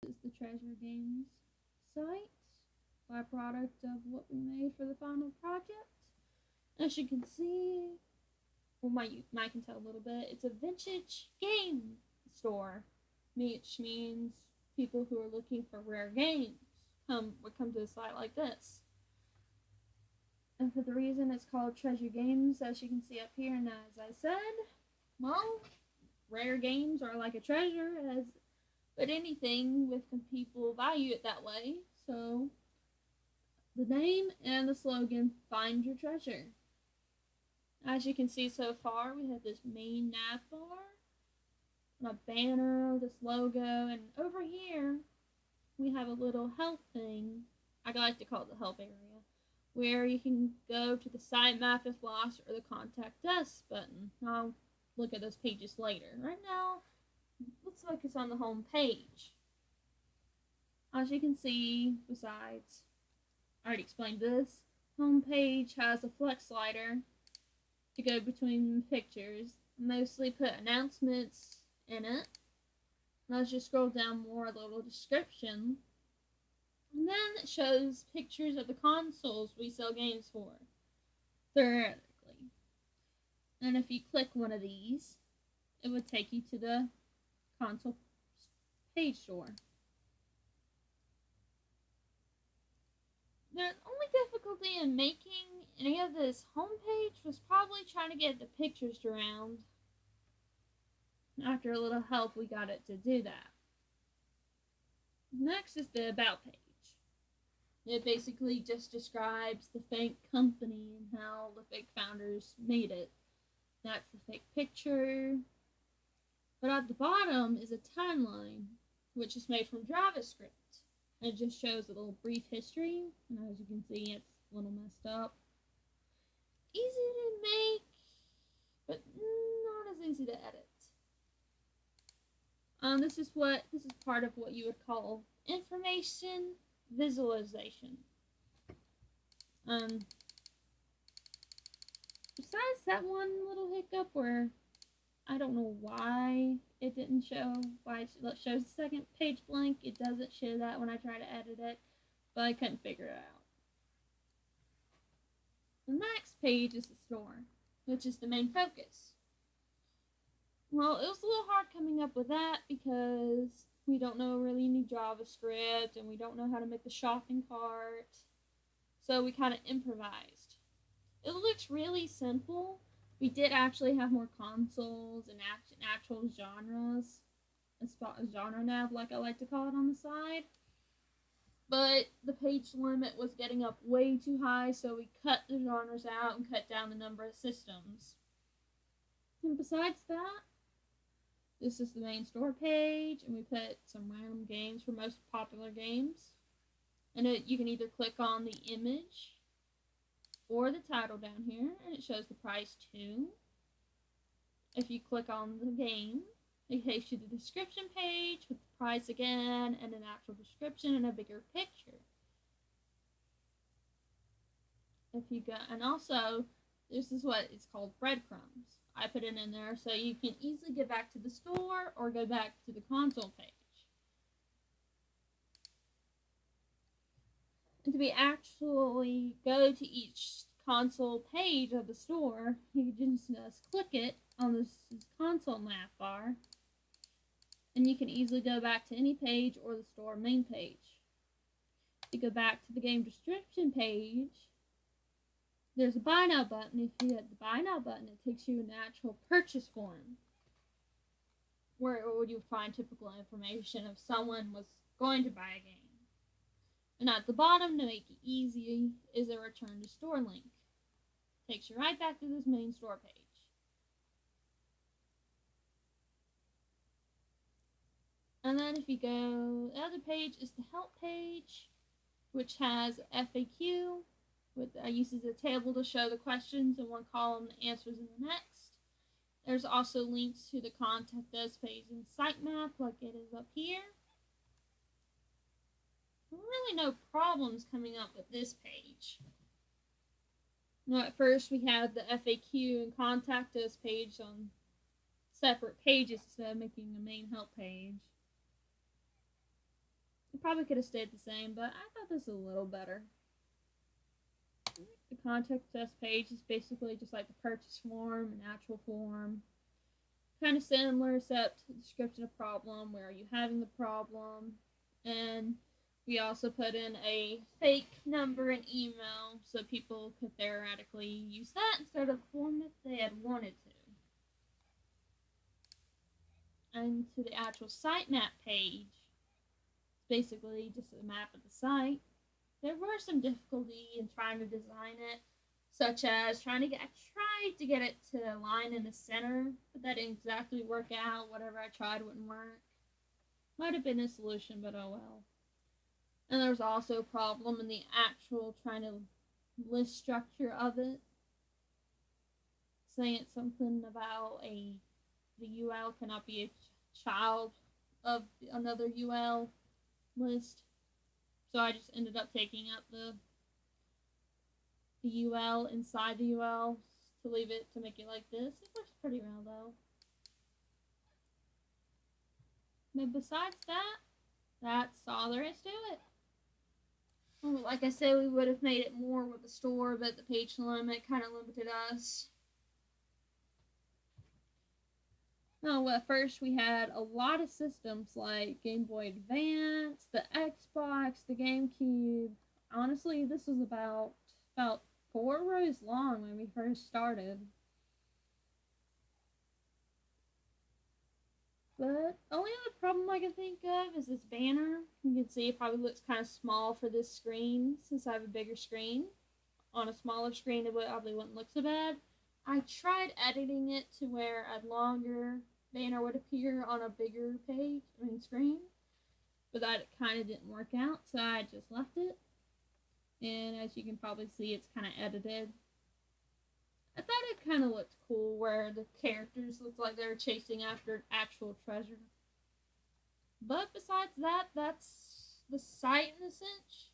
is the Treasure Games site, byproduct of what we made for the final project. As you can see, well, my can tell a little bit. It's a vintage game store, which means people who are looking for rare games would come to a site like this. And for the reason it's called Treasure Games, as you can see up here, and as I said, well, rare games are like a treasure, as but anything with people value it that way. So the name and the slogan, Find Your Treasure. As you can see so far, we have this main nav bar, and a banner, this logo, and over here we have a little help thing. I like to call it the help area, where you can go to the site map if lost or the contact us button. I'll look at those pages later. Right now, let's focus on the home page. As you can see, besides, I already explained this, home page has a flex slider to go between pictures. Mostly put announcements in it. And as you scroll down more, a little description. And then it shows pictures of the consoles we sell games for, theoretically. And if you click one of these, it would take you to the console page store. The only difficulty in making any of this homepage was probably trying to get the pictures to round. After a little help, we got it to do that. Next is the About page. It basically just describes the fake company and how the fake founders made it. That's the fake picture. But at the bottom is a timeline, which is made from JavaScript. And it just shows a little brief history. And as you can see, it's a little messed up. Easy to make, but not as easy to edit. This is part of what you would call information visualization. Besides that one little hiccup where I don't know why it didn't show, why it shows the second page blank, it doesn't show that when I try to edit it, but I couldn't figure it out. The next page is the store, which is the main focus. Well, it was a little hard coming up with that because we don't know really any JavaScript and we don't know how to make the shopping cart. So we kind of improvised. It looks really simple. We did actually have more consoles and actual genres, a genre nav, like I like to call it, on the side. But the page limit was getting up way too high, so we cut the genres out and cut down the number of systems. And besides that, this is the main store page, and we put some random games for most popular games. And you can either click on the image or the title down here, and it shows the price too. If you click on the game, it takes you to the description page with the price again, and an actual description and a bigger picture. If you go, and also, this is what it's called, breadcrumbs. I put it in there so you can easily get back to the store or go back to the console page. And to be actually go to each console page of the store, you can just click it on this console nav bar, and you can easily go back to any page or the store main page. To go back to the game description page, there's a buy now button. If you hit the buy now button, it takes you an actual purchase form where you find typical information if someone was going to buy a game. And at the bottom, to make it easy, is a return to store link. Takes you right back to this main store page. And then if you go, the other page is the help page, which has FAQ. Uses a table to show the questions in one column, the answers in the next. There's also links to the contact us page and sitemap, like it is up here. Really no problems coming up with this page. Now, at first we had the FAQ and contact us page on separate pages instead of making a main help page. Probably could have stayed the same, but I thought this was a little better. The contact us page is basically just like the purchase form, an actual form. Kind of similar, except description of problem, where are you having the problem, and we also put in a fake number and email so people could theoretically use that instead of the form if they had wanted to. And to the actual sitemap page, it's basically just a map of the site. There were some difficulty in trying to design it, such as I tried to get it to align in the center, but that didn't exactly work out. Whatever I tried wouldn't work. Might have been a solution, but oh well. And there was also a problem in the actual trying to list structure of it, saying it's something about the UL cannot be a child of another UL list. So I just ended up taking out the UL inside the UL to leave it to make it like this. It looks pretty well though. But besides that, that's all there is to it. Well, like I said, we would have made it more with the store, but the page limit kind of limited us. Now, at first we had a lot of systems like Game Boy Advance, the Xbox, the GameCube. Honestly, this was about 4 rows long when we first started. But only other problem I can think of is this banner. You can see it probably looks kind of small for this screen since I have a bigger screen. On a smaller screen, it probably wouldn't look so bad. I tried editing it to where a longer banner would appear on a bigger screen, but that kind of didn't work out, so I just left it. And as you can probably see, it's kind of edited. I thought it kind of looked cool where the characters looked like they were chasing after an actual treasure. But besides that, that's the site in a cinch.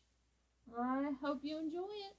I hope you enjoy it.